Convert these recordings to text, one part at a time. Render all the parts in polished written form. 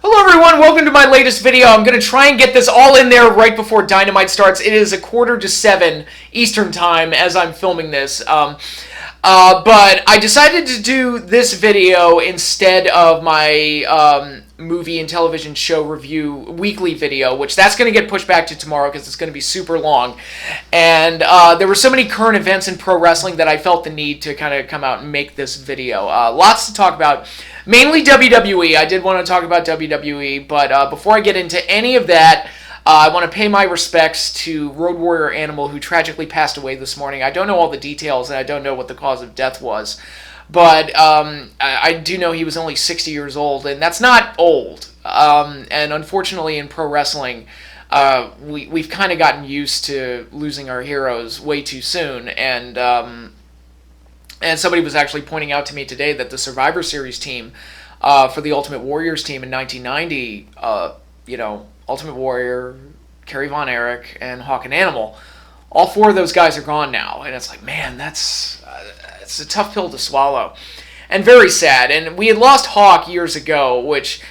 Hello everyone, welcome to my latest video. I'm going to try and get this all in there right before Dynamite starts. It is 6:45 Eastern Time as I'm filming this. But I decided to do this video instead of my movie and television show review weekly video, which that's going to get pushed back to tomorrow because it's going to be super long. And there were so many current events in pro wrestling that I felt the need to kind of come out and make this video. Lots to talk about. Mainly WWE. I did want to talk about WWE, but before I get into any of that, I want to pay my respects to Road Warrior Animal, who tragically passed away this morning. I don't know all the details, and I don't know what the cause of death was, but I do know he was only 60 years old, and that's not old. And unfortunately, in pro wrestling, we've kind of gotten used to losing our heroes way too soon, and somebody was actually pointing out to me today that the Survivor Series team for the Ultimate Warriors team in 1990, Ultimate Warrior, Kerry Von Erich, and Hawk and Animal, all four of those guys are gone now. And it's like, man, it's a tough pill to swallow. And very sad. And we had lost Hawk years ago, which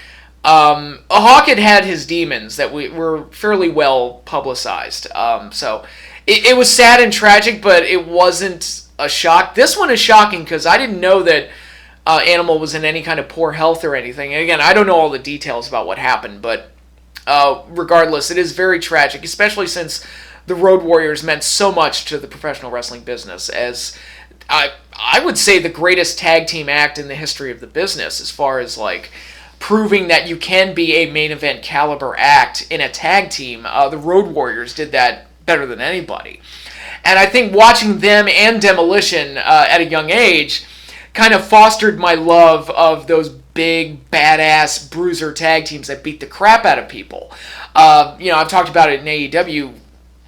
Hawk had his demons that were fairly well publicized. So it was sad and tragic, but it wasn't a shock. This one is shocking because I didn't know that Animal was in any kind of poor health or anything. And again, I don't know all the details about what happened, but regardless, it is very tragic, especially since the Road Warriors meant so much to the professional wrestling business as I would say the greatest tag team act in the history of the business, as far as like proving that you can be a main event caliber act in a tag team. The Road Warriors did that better than anybody. And I think watching them and Demolition at a young age kind of fostered my love of those big, badass bruiser tag teams that beat the crap out of people. I've talked about it in AEW.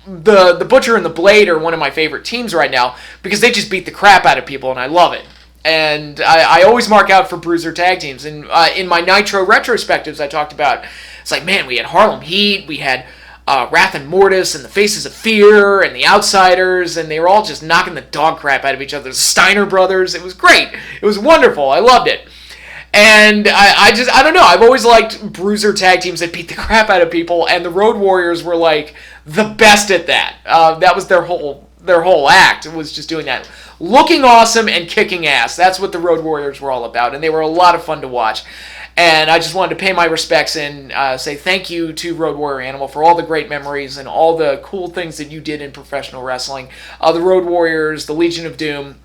The Butcher and the Blade are one of my favorite teams right now because they just beat the crap out of people, and I love it. And I always mark out for bruiser tag teams. And in my Nitro retrospectives, I talked about, it's like, man, we had Harlem Heat, we had Wrath and Mortis and the Faces of Fear and the Outsiders, and they were all just knocking the dog crap out of each other. The Steiner brothers, it was great. It was wonderful. I loved it. And I don't know. I've always liked bruiser tag teams that beat the crap out of people, and the Road Warriors were like the best at that. That was their whole act. It was just doing that. Looking awesome and kicking ass. That's what the Road Warriors were all about, and they were a lot of fun to watch. And I just wanted to pay my respects and say thank you to Road Warrior Animal for all the great memories and all the cool things that you did in professional wrestling. The Road Warriors, the Legion of Doom,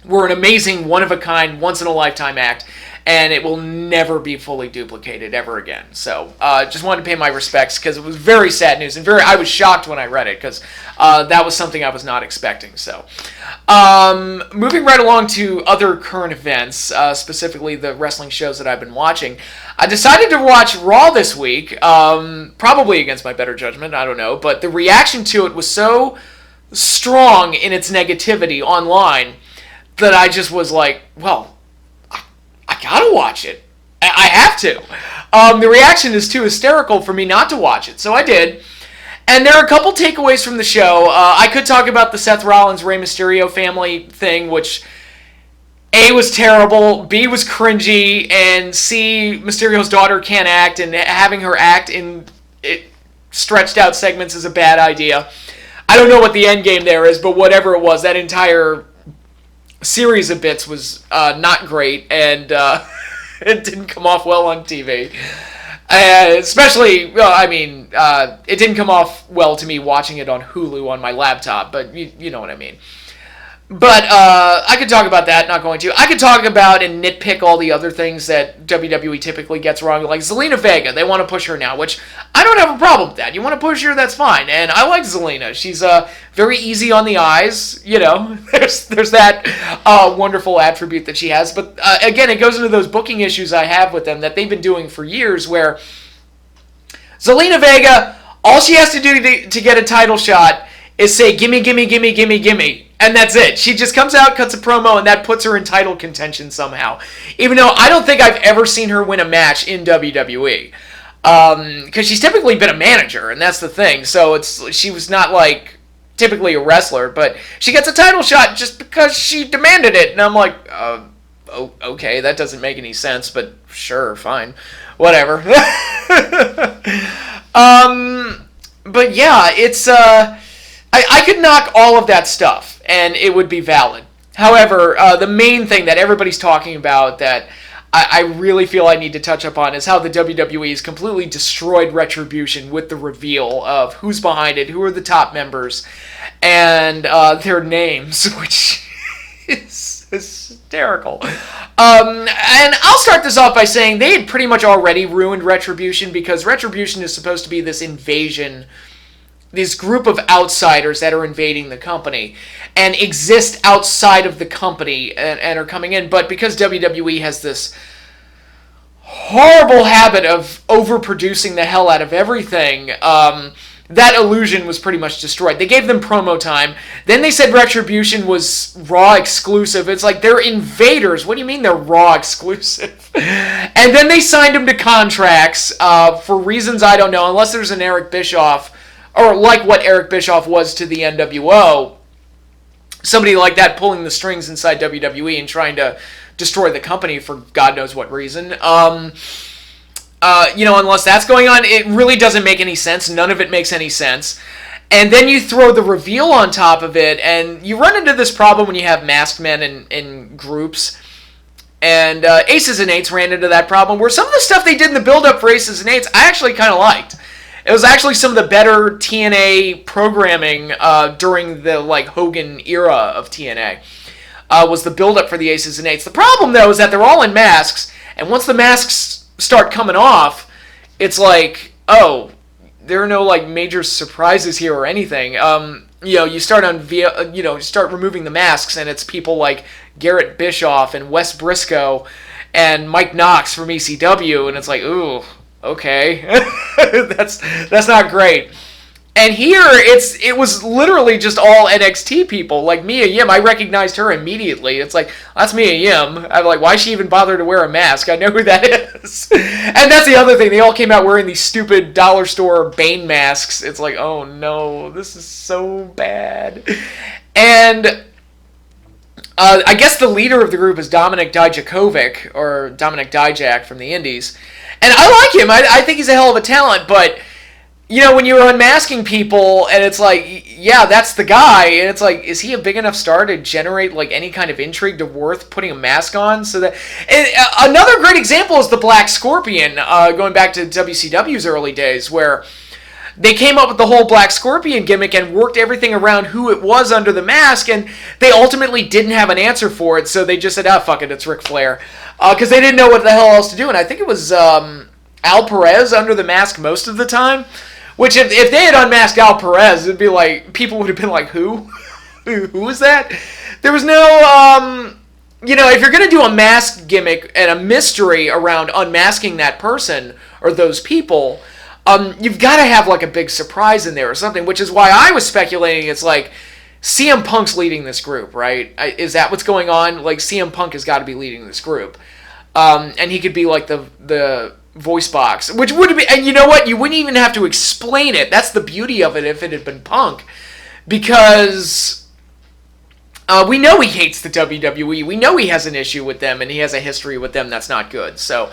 were an amazing, one-of-a-kind, once-in-a-lifetime act, and it will never be fully duplicated ever again. So just wanted to pay my respects because it was very sad news, and I was shocked when I read it because that was something I was not expecting. So moving right along to other current events, specifically the wrestling shows that I've been watching, I decided to watch Raw this week, probably against my better judgment, I don't know, but the reaction to it was so strong in its negativity online that I just was like, well, I gotta watch it. I have to. The reaction is too hysterical for me not to watch it, so I did. And there are a couple takeaways from the show. I could talk about the Seth Rollins-Rey Mysterio family thing, which A, was terrible, B, was cringy, and C, Mysterio's daughter can't act, and having her act in stretched out segments is a bad idea. I don't know what the end game there is, but whatever it was, that entire series of bits was not great, and it didn't come off well on TV. Especially, it didn't come off well to me watching it on Hulu on my laptop, but you know what I mean. But I could talk about that, not going to. I could talk about and nitpick all the other things that WWE typically gets wrong, like Zelina Vega. They want to push her now, which I don't have a problem with that. You want to push her, that's fine. And I like Zelina. She's very easy on the eyes. There's that wonderful attribute that she has. But again, it goes into those booking issues I have with them that they've been doing for years, where Zelina Vega, all she has to do to get a title shot is say, gimme, gimme, gimme, gimme, gimme. And that's it. She just comes out, cuts a promo, and that puts her in title contention somehow. Even though I don't think I've ever seen her win a match in WWE. Because she's typically been a manager, and that's the thing. So she was not like typically a wrestler, but she gets a title shot just because she demanded it. And I'm like, okay, that doesn't make any sense, but sure, fine. Whatever. But yeah, it's, I could knock all of that stuff, and it would be valid. However, the main thing that everybody's talking about that I really feel I need to touch upon is how the WWE has completely destroyed Retribution with the reveal of who's behind it, who are the top members, and their names, which is hysterical. And I'll start this off by saying they had pretty much already ruined Retribution, because Retribution is supposed to be this invasion, this group of outsiders that are invading the company and exist outside of the company and are coming in. But because WWE has this horrible habit of overproducing the hell out of everything, that illusion was pretty much destroyed. They gave them promo time. Then they said Retribution was Raw exclusive. It's like, they're invaders. What do you mean they're Raw exclusive? And then they signed them to contracts for reasons I don't know, unless there's an Eric Bischoff, or like what Eric Bischoff was to the NWO, somebody like that pulling the strings inside WWE and trying to destroy the company for God knows what reason. Unless that's going on, it really doesn't make any sense. None of it makes any sense. And then you throw the reveal on top of it, and you run into this problem when you have masked men in groups. And Aces and Eights ran into that problem, where some of the stuff they did in the build-up for Aces and Eights, I actually kind of liked. It was actually some of the better TNA programming during the Hogan era of TNA. Was the build-up for the Aces and Eights. The problem, though, is that they're all in masks, and once the masks start coming off, it's like, oh, there are no major surprises here or anything. You start start removing the masks, and it's people like Garrett Bischoff and Wes Briscoe and Mike Knox from ECW, and it's like, ooh, okay, that's not great. And here, it was literally just all NXT people. Like Mia Yim, I recognized her immediately. It's like, that's Mia Yim. I'm like, why she even bother to wear a mask? I know who that is. And that's the other thing. They all came out wearing these stupid dollar store Bane masks. It's like, oh no, this is so bad. And I guess the leader of the group is Dominik Dijakovic, or Dominik Dijak from the Indies. And I like him. I think he's a hell of a talent, but when you're unmasking people, and it's like, yeah, that's the guy, and it's like, is he a big enough star to generate any kind of intrigue to worth putting a mask on? So that, and another great example is the Black Scorpion, going back to WCW's early days, where they came up with the whole Black Scorpion gimmick and worked everything around who it was under the mask, and they ultimately didn't have an answer for it, so they just said, fuck it, it's Ric Flair, because they didn't know what the hell else to do. And I think it was Al Perez under the mask most of the time. Which, if they had unmasked Al Perez, it'd be like, people would have been like, who? Who is that? There was no, if you're going to do a mask gimmick and a mystery around unmasking that person or those people, you've got to have a big surprise in there or something, which is why I was speculating it's like CM Punk's leading this group, right? Is that what's going on? CM Punk has got to be leading this group. And he could be the voice box, which would be, and you know what, you wouldn't even have to explain it. That's the beauty of it if it had been Punk, because we know he hates the WWE. We know he has an issue with them, and he has a history with them that's not good. So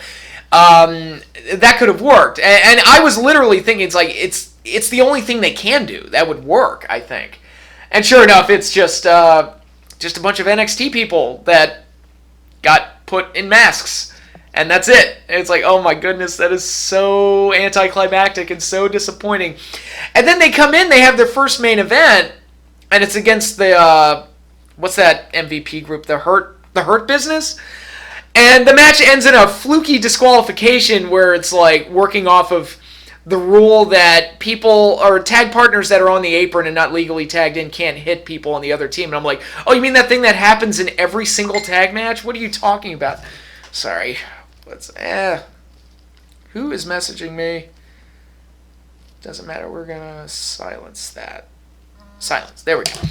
that could have worked. And I was literally thinking, it's the only thing they can do that would work, I think. And sure enough, it's just a bunch of NXT people that got put in masks. And that's it. It's like, oh my goodness, that is so anticlimactic and so disappointing. And then they come in, they have their first main event, and it's against the, what's that MVP group? The Hurt Business? And the match ends in a fluky disqualification where it's working off of the rule that people, or tag partners that are on the apron and not legally tagged in, can't hit people on the other team. And I'm like, oh, you mean that thing that happens in every single tag match? What are you talking about? Sorry. Who is messaging me? Doesn't matter. We're gonna silence that. Silence. There we go.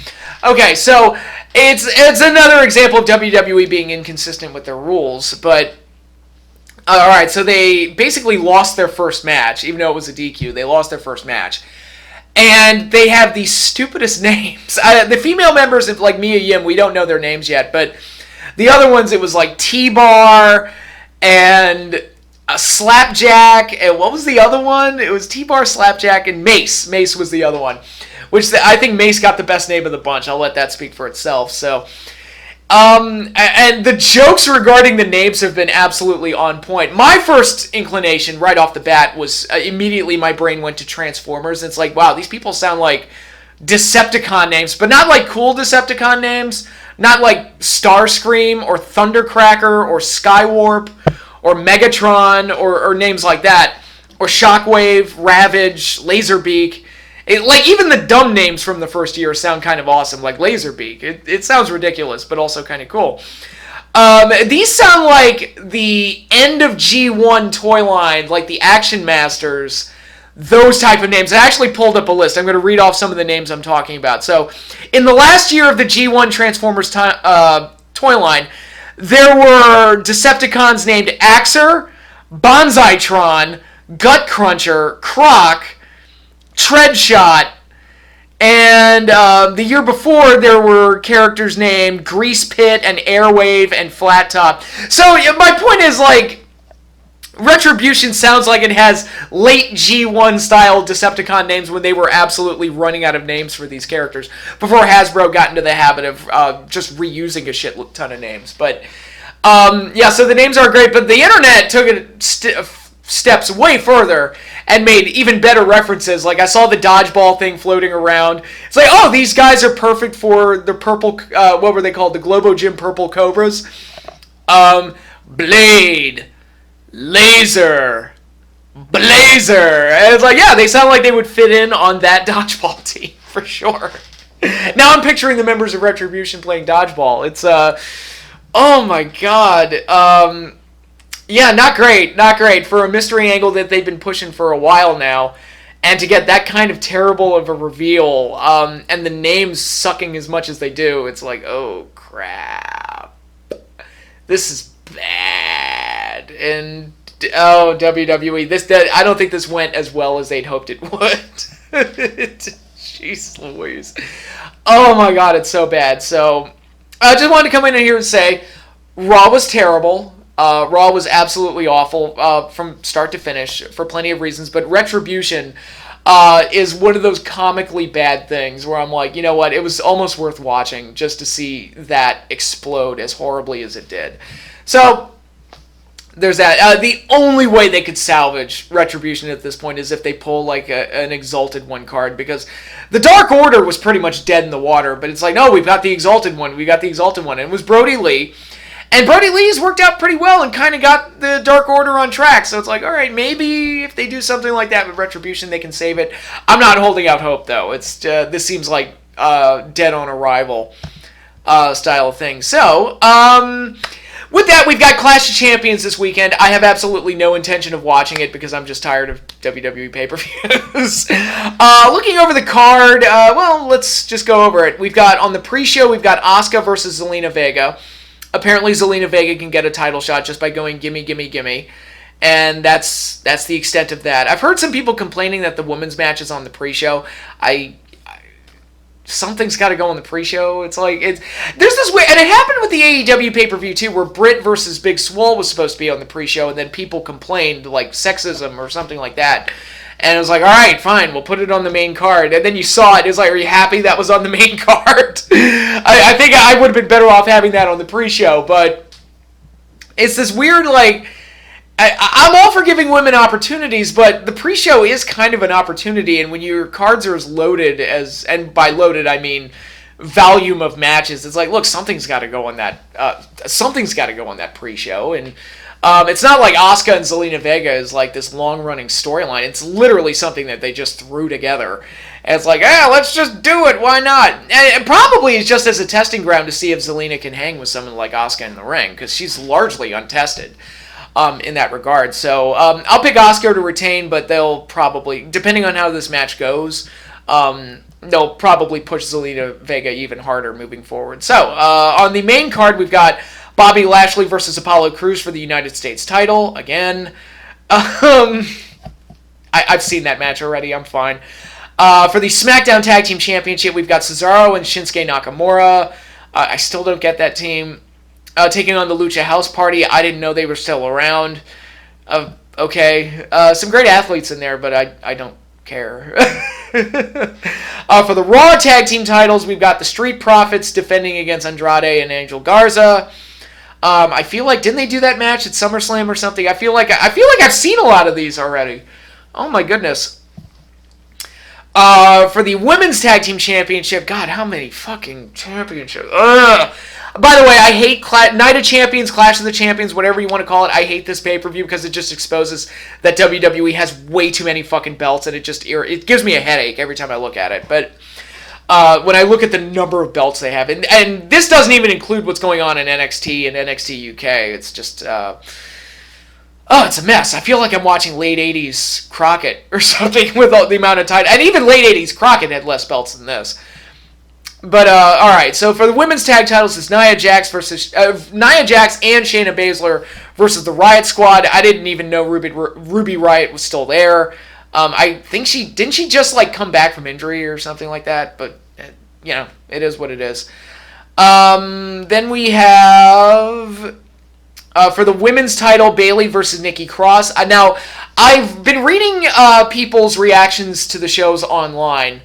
Okay, so it's another example of WWE being inconsistent with their rules. But all right, so they basically lost their first match, even though it was a DQ. They lost their first match, and they have the stupidest names. The female members, like Mia Yim, we don't know their names yet, but The other ones, it was like T-Bar and Slapjack, and what was the other one? It was T-Bar, Slapjack, and Mace. Mace was the other one, which I think Mace got the best name of the bunch. I'll let that speak for itself. So, and the jokes regarding the names have been absolutely on point. My first inclination right off the bat was immediately my brain went to Transformers. It's like, wow, these people sound like Decepticon names, but not like cool Decepticon names. Not like Starscream or Thundercracker or Skywarp or Megatron or names like that. Or Shockwave, Ravage, Laserbeak. Like, even the dumb names from the first year sound kind of awesome, like Laserbeak. It sounds ridiculous, but also kind of cool. These sound like the end of G1 toy line, like the Action Masters, those type of names. I actually pulled up a list. I'm going to read off some of the names I'm talking about. So, in the last year of the G1 Transformers toy line, there were Decepticons named Axer, Bonsaitron, Gut Cruncher, Croc, Treadshot, and the year before there were characters named Grease Pit and Airwave and Flat Top. So my point is, like, Retribution sounds like it has late G1 style Decepticon names when they were absolutely running out of names for these characters before Hasbro got into the habit of just reusing a shit ton of names. But yeah, so the names are great, but the internet took it steps way further and made even better references. Like, I saw the dodgeball thing floating around. It's like, oh, these guys are perfect for the purple, what were they called? The Globo Gym Purple Cobras. Blade, Laser, Blazer. And it's like, yeah, they sound like they would fit in on that dodgeball team for sure. Now I'm picturing the members of Retribution playing dodgeball. It's, oh my god. Yeah, not great, not great. For a mystery angle that they've been pushing for a while now, and to get that kind of terrible of a reveal, and the names sucking as much as they do, it's like, oh crap. This is bad. And, oh, WWE, I don't think this went as well as they'd hoped it would. Jeez Louise. Oh my god, it's so bad. So, I just wanted to come in here and say, Raw was terrible. Raw was absolutely awful from start to finish for plenty of reasons, but Retribution is one of those comically bad things where I'm like, you know what, it was almost worth watching just to see that explode as horribly as it did. So, there's that. The only way they could salvage Retribution at this point is if they pull like an Exalted One card, because the Dark Order was pretty much dead in the water, but it's like, no, we've got the Exalted One, and it was Brody Lee. And Brody Lee's worked out pretty well and kind of got the Dark Order on track. So it's like, all right, maybe if they do something like that with Retribution, they can save it. I'm not holding out hope, though. It's this seems like dead on arrival style of thing. So, with that, we've got Clash of Champions this weekend. I have absolutely no intention of watching it because I'm just tired of WWE pay-per-views. Looking over the card, well, let's just go over it. We've got, on the pre-show, we've got Asuka versus Zelina Vega. Apparently, Zelina Vega can get a title shot just by going gimme, gimme, gimme. And that's the extent of that. I've heard some people complaining that the women's match is on the pre-show. Something's got to go on the pre-show. It's like, there's this way, and it happened with the AEW pay-per-view too, where Britt versus Big Swole was supposed to be on the pre-show, and then people complained, like sexism or something like that. And it was like, all right, fine, we'll put it on the main card. And then you saw it. It was like, are you happy that was on the main card? I think I would have been better off having that on the pre-show. But it's this weird, like, I'm all for giving women opportunities, but the pre-show is kind of an opportunity. And when your cards are as loaded as, and by loaded I mean volume of matches, it's like, look, something's got to go on that. Something's got to go on that pre-show. And it's not like Asuka and Zelina Vega is like this long-running storyline. It's literally something that they just threw together. And it's like, let's just do it. Why not? And it probably is just as a testing ground to see if Zelina can hang with someone like Asuka in the ring, because she's largely untested in that regard. So I'll pick Asuka to retain, but they'll probably, depending on how this match goes, they'll probably push Zelina Vega even harder moving forward. So on the main card, we've got Bobby Lashley versus Apollo Crews for the United States title. Again, I've seen that match already. I'm fine. For the SmackDown Tag Team Championship, we've got Cesaro and Shinsuke Nakamura. I still don't get that team. taking on the Lucha House Party. I didn't know they were still around. Okay. Some great athletes in there, but I don't care. For the Raw Tag Team titles, we've got the Street Profits defending against Andrade and Angel Garza. I feel like, didn't they do that match at SummerSlam or something? I feel like I've seen a lot of these already. Oh my goodness. For the Women's Tag Team Championship, God, how many fucking championships? Ugh. By the way, I hate Night of Champions, Clash of the Champions, whatever you want to call it. I hate this pay-per-view because it just exposes that WWE has way too many fucking belts, and it gives me a headache every time I look at it. But when I look at the number of belts they have, and this doesn't even include what's going on in NXT and NXT UK. It's just, it's a mess. I feel like I'm watching late 80s Crockett or something with all the amount of titles. And even late 80s Crockett had less belts than this. But, alright, so for the women's tag titles, it's Nia Jax and Shayna Baszler versus the Riot Squad. I didn't even know Ruby Riot was still there. I think didn't she just, like, come back from injury or something like that? But, it is what it is. Then we have, for the women's title, Bayley versus Nikki Cross. Now, I've been reading people's reactions to the shows online,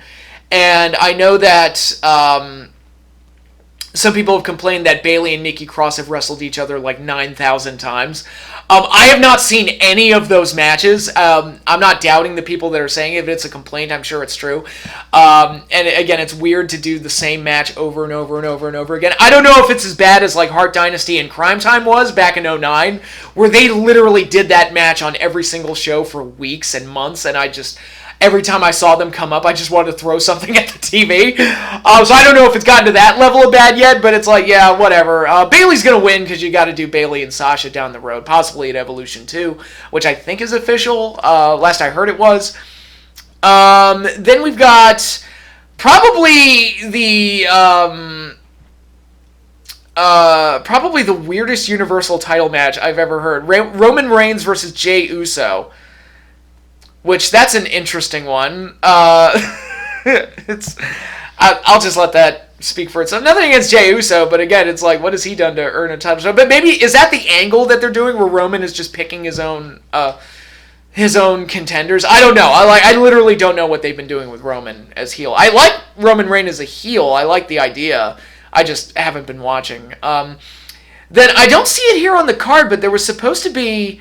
and I know that some people have complained that Bayley and Nikki Cross have wrestled each other like 9,000 times. I have not seen any of those matches. I'm not doubting the people that are saying it. If it's a complaint, I'm sure it's true. And again, it's weird to do the same match over and over and over and over again. I don't know if it's as bad as like Hart Dynasty and Crime Time was back in 2009, where they literally did that match on every single show for weeks and months, and every time I saw them come up, I just wanted to throw something at the TV. So I don't know if it's gotten to that level of bad yet, but it's like, yeah, whatever. Bayley's going to win because you got to do Bayley and Sasha down the road, possibly at Evolution 2, which I think is official. Last I heard it was. Then we've got probably the weirdest Universal title match I've ever heard. Roman Reigns versus Jey Uso. Which, that's an interesting one. I'll just let that speak for itself. Nothing against Jey Uso, but again, it's like, what has he done to earn a title shot? But maybe, is that the angle that they're doing, where Roman is just picking his own contenders? I don't know. I literally don't know what they've been doing with Roman as heel. I like Roman Reigns as a heel. I like the idea. I just haven't been watching. Then I don't see it here on the card, but there was supposed to be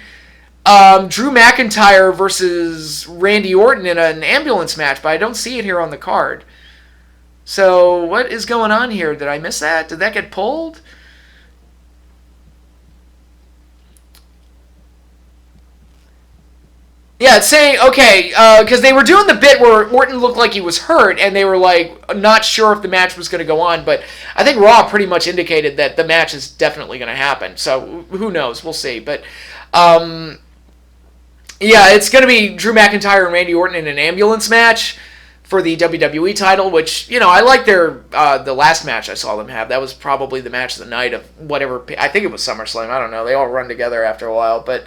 Drew McIntyre versus Randy Orton in an ambulance match, but I don't see it here on the card. So what is going on here? Did I miss that? Did that get pulled? Yeah, it's saying, okay, because they were doing the bit where Orton looked like he was hurt, and they were, like, not sure if the match was going to go on, but I think Raw pretty much indicated that the match is definitely going to happen, so who knows, we'll see, but, yeah, it's going to be Drew McIntyre and Randy Orton in an ambulance match for the WWE title, which, I like the last match I saw them have. That was probably the match of the night of whatever, I think it was SummerSlam, I don't know, they all run together after a while, but,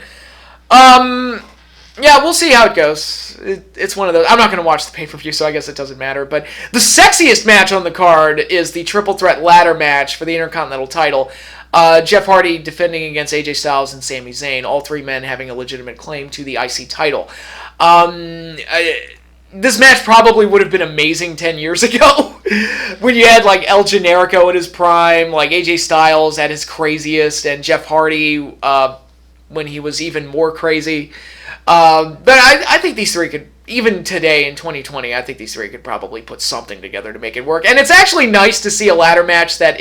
yeah, we'll see how it goes. It's one of those. I'm not going to watch the pay-per-view, so I guess it doesn't matter. But the sexiest match on the card is the Triple Threat Ladder match for the Intercontinental title. Jeff Hardy defending against AJ Styles and Sami Zayn, all three men having a legitimate claim to the IC title. This match probably would have been amazing 10 years ago when you had like El Generico at his prime, like AJ Styles at his craziest, and Jeff Hardy when he was even more crazy. But I think these three could, even today in 2020, I think these three could probably put something together to make it work. And it's actually nice to see a ladder match that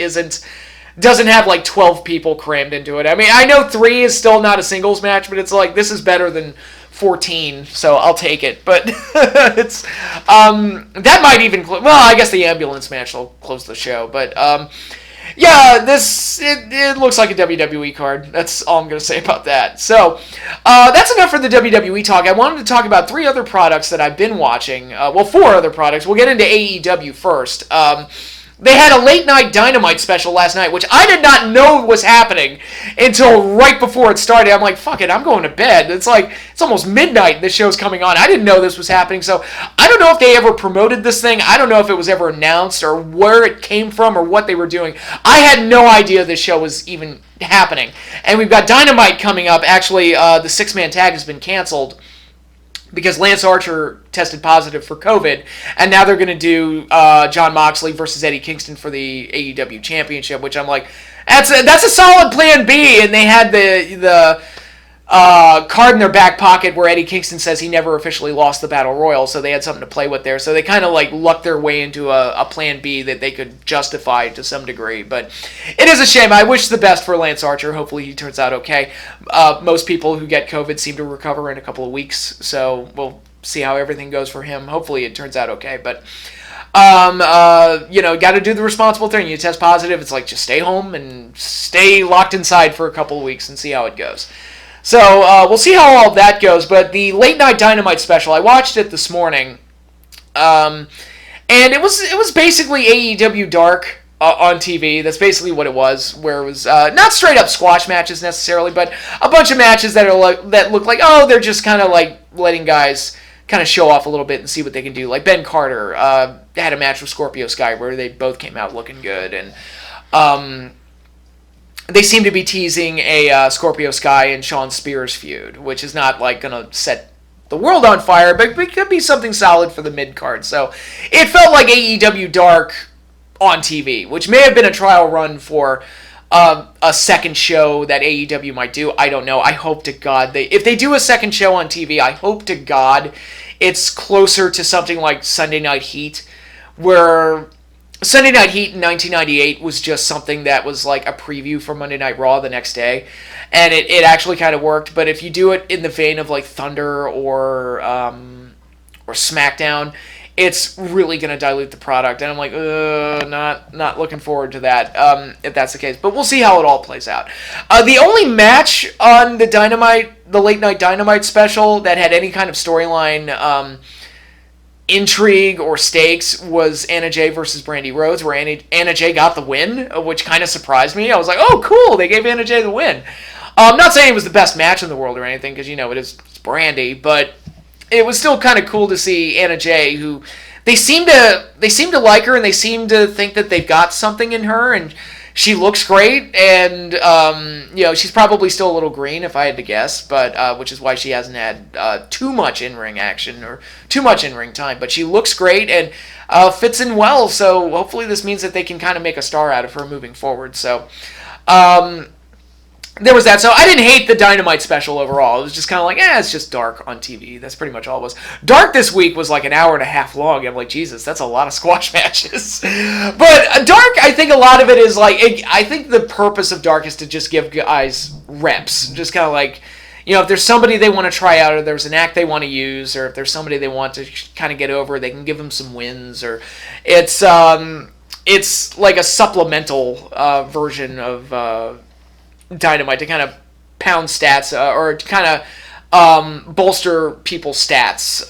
doesn't have like 12 people crammed into it. I mean, I know 3 is still not a singles match, but it's like, this is better than 14, so I'll take it. But it's, that might even, well, I guess the ambulance match will close the show, but, yeah, it looks like a WWE card. That's all I'm going to say about that. So, that's enough for the WWE talk. I wanted to talk about 3 other products that I've been watching. 4 other products. We'll get into AEW first. They had a late night Dynamite special last night, which I did not know was happening until right before it started. I'm like, fuck it, I'm going to bed. It's almost midnight and this show's coming on. I didn't know this was happening, so I don't know if they ever promoted this thing. I don't know if it was ever announced or where it came from or what they were doing. I had no idea this show was even happening. And we've got Dynamite coming up. Actually, the six-man tag has been canceled because Lance Archer tested positive for COVID, and now they're going to do Jon Moxley versus Eddie Kingston for the AEW Championship, which I'm like, that's a solid plan B, and they had the card in their back pocket where Eddie Kingston says he never officially lost the Battle Royal, so they had something to play with there. So they kind of like lucked their way into a plan B that they could justify to some degree. But it is a shame. I wish the best for Lance Archer. Hopefully he turns out okay. Most people who get COVID seem to recover in a couple of weeks, so we'll see how everything goes for him. Hopefully it turns out okay. But got to do the responsible thing. You test positive, it's like just stay home and stay locked inside for a couple of weeks and see how it goes. So we'll see how all of that goes. But the late night Dynamite special, I watched it this morning, and it was basically AEW Dark on TV. That's basically what it was. Where it was not straight up squash matches necessarily, but a bunch of matches that look like they're just kind of like letting guys kind of show off a little bit and see what they can do. Like Ben Carter had a match with Scorpio Sky where they both came out looking good, and they seem to be teasing a Scorpio Sky and Shawn Spears feud, which is not like gonna set the world on fire, but it could be something solid for the mid card. So it felt like AEW Dark on TV, which may have been a trial run for a second show that AEW might do. I don't know. I hope to God if they do a second show on TV, I hope to God it's closer to something like Sunday Night Heat, where Sunday Night Heat in 1998 was just something that was like a preview for Monday Night Raw the next day, and it actually kind of worked. But if you do it in the vein of like Thunder or SmackDown, it's really going to dilute the product, and I'm like, not looking forward to that if that's the case. But we'll see how it all plays out. The only match on the late night Dynamite special that had any kind of storyline intrigue or stakes was Anna Jay versus Brandy Rhodes, where Anna Jay got the win, which kind of surprised me. I was like, oh, cool, they gave Anna Jay the win. I'm not saying it was the best match in the world or anything, because, it's Brandy, but it was still kind of cool to see Anna Jay, who they seem to like her, and they seem to think that they've got something in her, and she looks great, and she's probably still a little green if I had to guess, but which is why she hasn't had too much in-ring action or too much in-ring time. But she looks great and fits in well, so hopefully this means that they can kind of make a star out of her moving forward. So there was that. So I didn't hate the Dynamite special overall. It was just kind of like, it's just Dark on TV. That's pretty much all it was. Dark this week was like an hour and a half long. I'm like, Jesus, that's a lot of squash matches. But Dark, I think a lot of it is like, I think the purpose of Dark is to just give guys reps. Just kind of like, if there's somebody they want to try out, or there's an act they want to use, or if there's somebody they want to kind of get over, they can give them some wins. Or it's like a supplemental version of Dynamite to kind of pound stats or to kind of bolster people's stats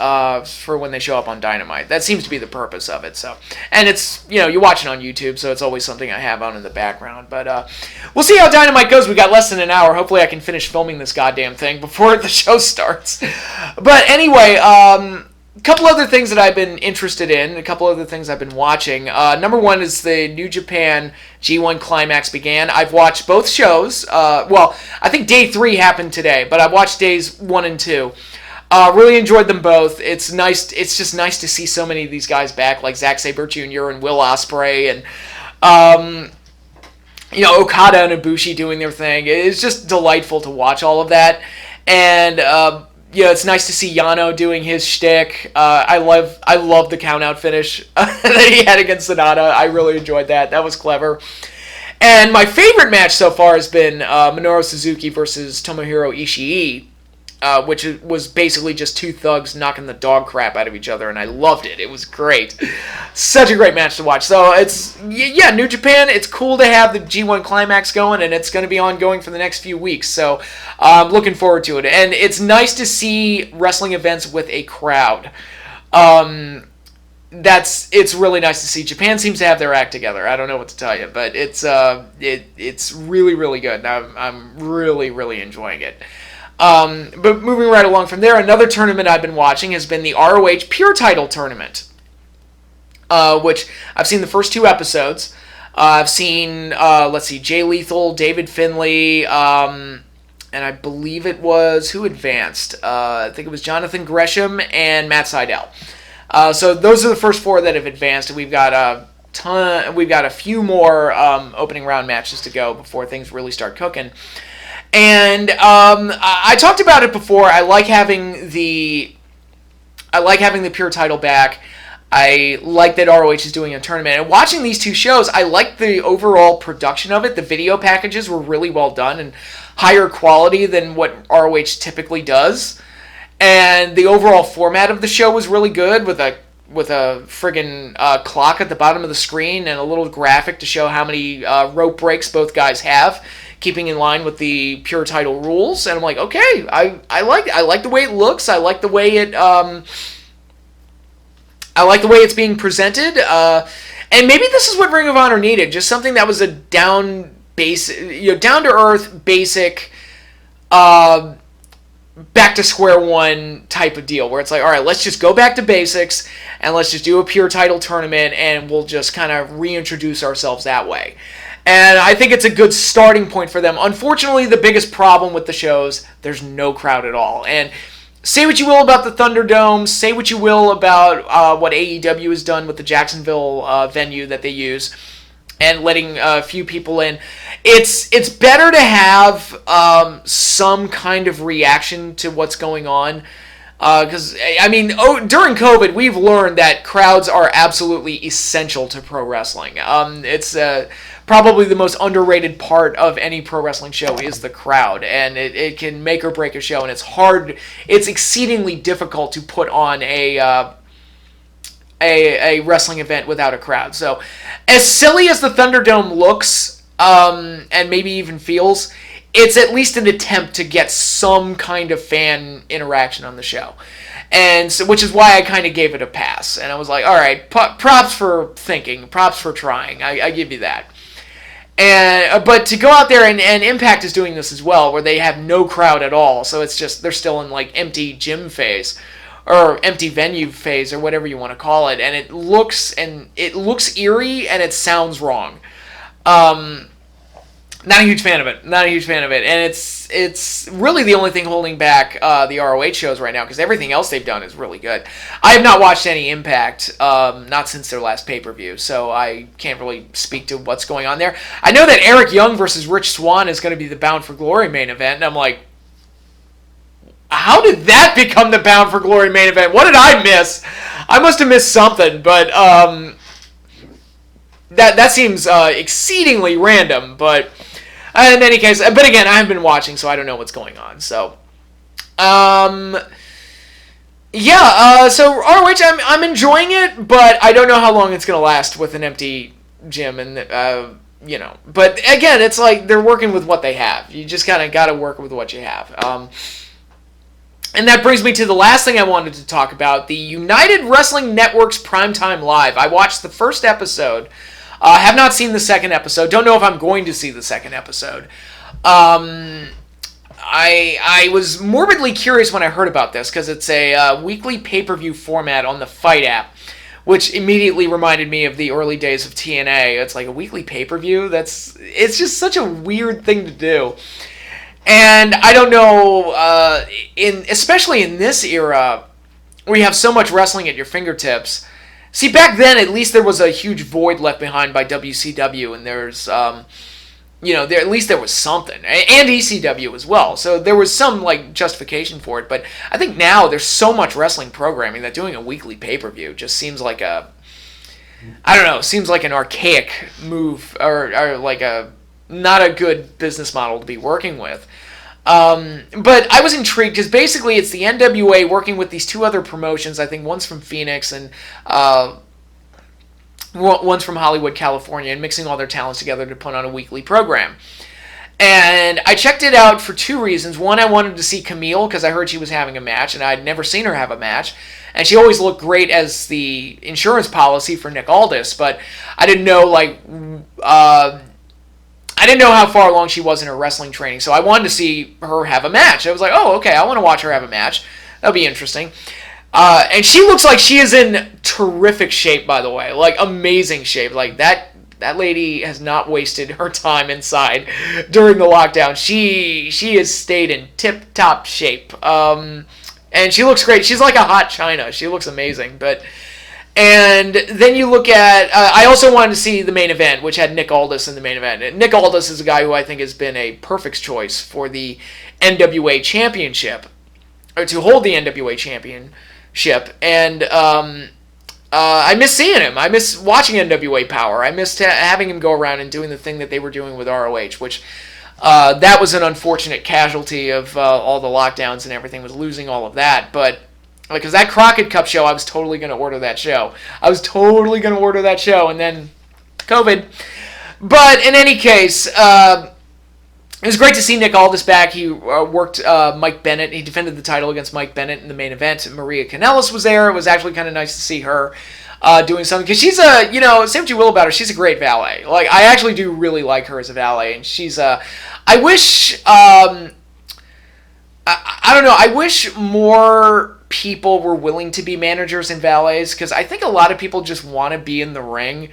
for when they show up on Dynamite. That seems to be the purpose of it. So, and it's you watch it on YouTube, so it's always something I have on in the background. But we'll see how Dynamite goes. We got less than an hour. Hopefully, I can finish filming this goddamn thing before the show starts. But anyway, a couple other things that I've been interested in, a couple other things I've been watching. Number one is the New Japan G1 Climax began. I've watched both shows. I think day 3 happened today, but I've watched days 1 and 2. Really enjoyed them both. It's nice. It's just nice to see so many of these guys back, like Zack Sabre Jr. and Will Ospreay, and Okada and Ibushi doing their thing. It's just delightful to watch all of that, and it's nice to see Yano doing his shtick. I love the count-out finish that he had against Sonata. I really enjoyed that. That was clever. And my favorite match so far has been Minoru Suzuki versus Tomohiro Ishii, which was basically just two thugs knocking the dog crap out of each other, and I loved it. It was great. Such a great match to watch. So it's, New Japan, it's cool to have the G1 Climax going, and it's going to be ongoing for the next few weeks. So I'm looking forward to it. And it's nice to see wrestling events with a crowd. it's really nice to see. Japan seems to have their act together. I don't know what to tell you, but it's really, really good. And I'm really, really enjoying it. But moving right along from there, another tournament I've been watching has been the ROH Pure Title Tournament, which I've seen the first 2 episodes. I've seen, Jay Lethal, David Finlay, and I believe it was, who advanced? I think it was Jonathan Gresham and Matt Sydal. So those are the first 4 that have advanced, and we've got a few more opening round matches to go before things really start cooking. And I talked about it before. I like having the Pure title back. I like that ROH is doing a tournament. And watching these 2 shows, I like the overall production of it. The video packages were really well done and higher quality than what ROH typically does. And the overall format of the show was really good, with a friggin' clock at the bottom of the screen and a little graphic to show how many rope breaks both guys have, keeping in line with the Pure title rules. And I'm like, okay, I like the way it looks. I like the way it's being presented. And maybe this is what Ring of Honor needed, just something that was a down to earth, basic, back to square one type of deal, where it's like, all right, let's just go back to basics and let's just do a Pure title tournament and we'll just kind of reintroduce ourselves that way. And I think it's a good starting point for them. Unfortunately, the biggest problem with the shows, there's no crowd at all. And say what you will about the Thunderdome, say what you will about what AEW has done with the Jacksonville venue that they use, and letting a few people in. It's better to have some kind of reaction to what's going on. Because, during COVID, we've learned that crowds are absolutely essential to pro wrestling. It's probably the most underrated part of any pro wrestling show is the crowd. And it can make or break a show. And it's exceedingly difficult to put on a wrestling event without a crowd. So, as silly as the Thunderdome looks, and maybe even feels, it's at least an attempt to get some kind of fan interaction on the show. And so, which is why I kind of gave it a pass. And I was like, all right, props for thinking, props for trying. I give you that. But to go out there, and Impact is doing this as well, where they have no crowd at all. So it's just, they're still in like empty gym phase, or empty venue phase, or whatever you want to call it. And it looks eerie, and it sounds wrong. Not a huge fan of it. And it's really the only thing holding back the ROH shows right now, because everything else they've done is really good. I have not watched any Impact, not since their last pay-per-view, so I can't really speak to what's going on there. I know that Eric Young versus Rich Swann is going to be the Bound for Glory main event, and I'm like, how did that become the Bound for Glory main event? What did I miss? I must have missed something, but that seems exceedingly random. But in any case, but again, I haven't been watching, so I don't know what's going on. So, so ROH, I'm enjoying it, but I don't know how long it's going to last with an empty gym, and But again, it's like they're working with what they have. You just kind of got to work with what you have. And that brings me to the last thing I wanted to talk about, the United Wrestling Network's Primetime Live. I watched the first episode. Have not seen the second episode. Don't know if I'm going to see the second episode. I was morbidly curious when I heard about this, because it's a weekly pay-per-view format on the Fight app, which immediately reminded me of the early days of TNA. It's like a weekly pay-per-view. It's just such a weird thing to do. And I don't know, especially in this era, where you have so much wrestling at your fingertips. See, back then, at least there was a huge void left behind by WCW, and there's, at least there was something, and ECW as well. So there was some justification for it. But I think now there's so much wrestling programming that doing a weekly pay-per-view just seems like seems like an archaic move, or like not a good business model to be working with. But I was intrigued, because basically it's the NWA working with these 2 other promotions. I think one's from Phoenix and one's from Hollywood, California, and mixing all their talents together to put on a weekly program. And I checked it out for two reasons. One, I wanted to see Camille because I heard she was having a match, and I'd never seen her have a match. And she always looked great as the insurance policy for Nick Aldis, but I didn't know I didn't know how far along she was in her wrestling training, so I wanted to see her have a match. I was like, oh, okay, I want to watch her have a match. That'll be interesting. And she looks like she is in terrific shape, by the way, like amazing shape. Like that lady has not wasted her time inside during the lockdown. She has stayed in tip-top shape. And she looks great. She's like a hot china. She looks amazing. And then you look at... I also wanted to see the main event, which had Nick Aldis in the main event. And Nick Aldis is a guy who I think has been a perfect choice for the NWA Championship, or to hold the NWA Championship. And... I miss seeing him. I miss watching NWA Power. I missed having him go around and doing the thing that they were doing with ROH, which that was an unfortunate casualty of all the lockdowns and everything, was losing all of that. But because that Crockett Cup show, I was totally going to order that show. And then COVID. But in any case... it was great to see Nick Aldis back. He worked Mike Bennett. He defended the title against Mike Bennett in the main event. Maria Kanellis was there. It was actually kind of nice to see her doing something. Because she's say what you will about her, she's a great valet. Like, I actually do really like her as a valet. And she's I wish... I don't know. I wish more people were willing to be managers and valets. Because I think a lot of people just want to be in the ring.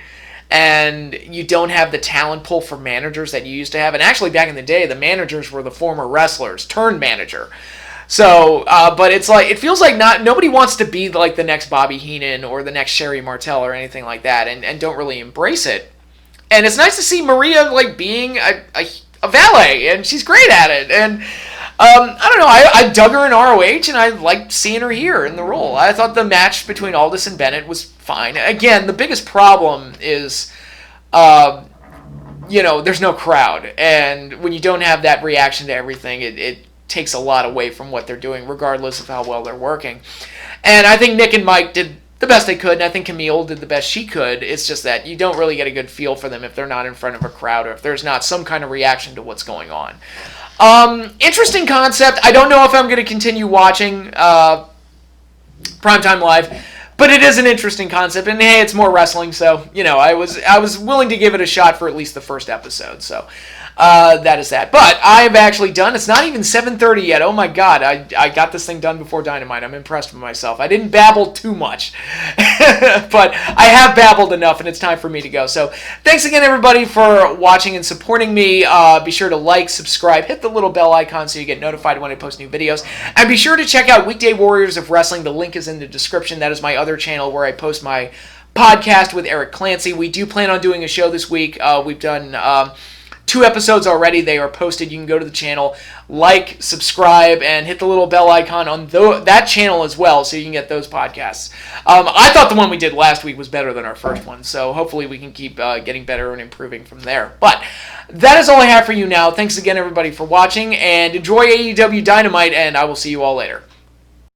And you don't have the talent pool for managers that you used to have. And actually, back in the day, the managers were the former wrestlers turned manager. So, but it's like, it feels like nobody wants to be like the next Bobby Heenan or the next Sherry Martel or anything like that, and don't really embrace it. And it's nice to see Maria like being a valet, and she's great at it. And I don't know, I dug her in ROH, and I liked seeing her here in the role. I thought the match between Aldis and Bennett was fine. Again, the biggest problem is, there's no crowd. And when you don't have that reaction to everything, it takes a lot away from what they're doing, regardless of how well they're working. And I think Nick and Mike did the best they could, and I think Camille did the best she could. It's just that you don't really get a good feel for them if they're not in front of a crowd or if there's not some kind of reaction to what's going on. Interesting concept. I don't know if I'm going to continue watching Primetime Live, but it is an interesting concept, and hey, it's more wrestling, so I was willing to give it a shot for at least the first episode. So that is that. But I've actually done. It's not even 7:30 yet. Oh my God, I got this thing done before Dynamite. I'm impressed with myself. I didn't babble too much, but I have babbled enough, and it's time for me to go. So thanks again, everybody, for watching and supporting me. Be sure to like, subscribe, hit the little bell icon so you get notified when I post new videos, and be sure to check out Weekday Warriors of Wrestling. The link is in the description. That is my other channel where I post my podcast with Eric Clancy. We do plan on doing a show this week. We've done 2 episodes already. They are posted. You can go to the channel, like, subscribe, and hit the little bell icon on that channel as well so you can get those podcasts. I thought the one we did last week was better than our first one, so hopefully we can keep getting better and improving from there. But that is all I have for you now. Thanks again, everybody, for watching, and enjoy AEW Dynamite, and I will see you all later.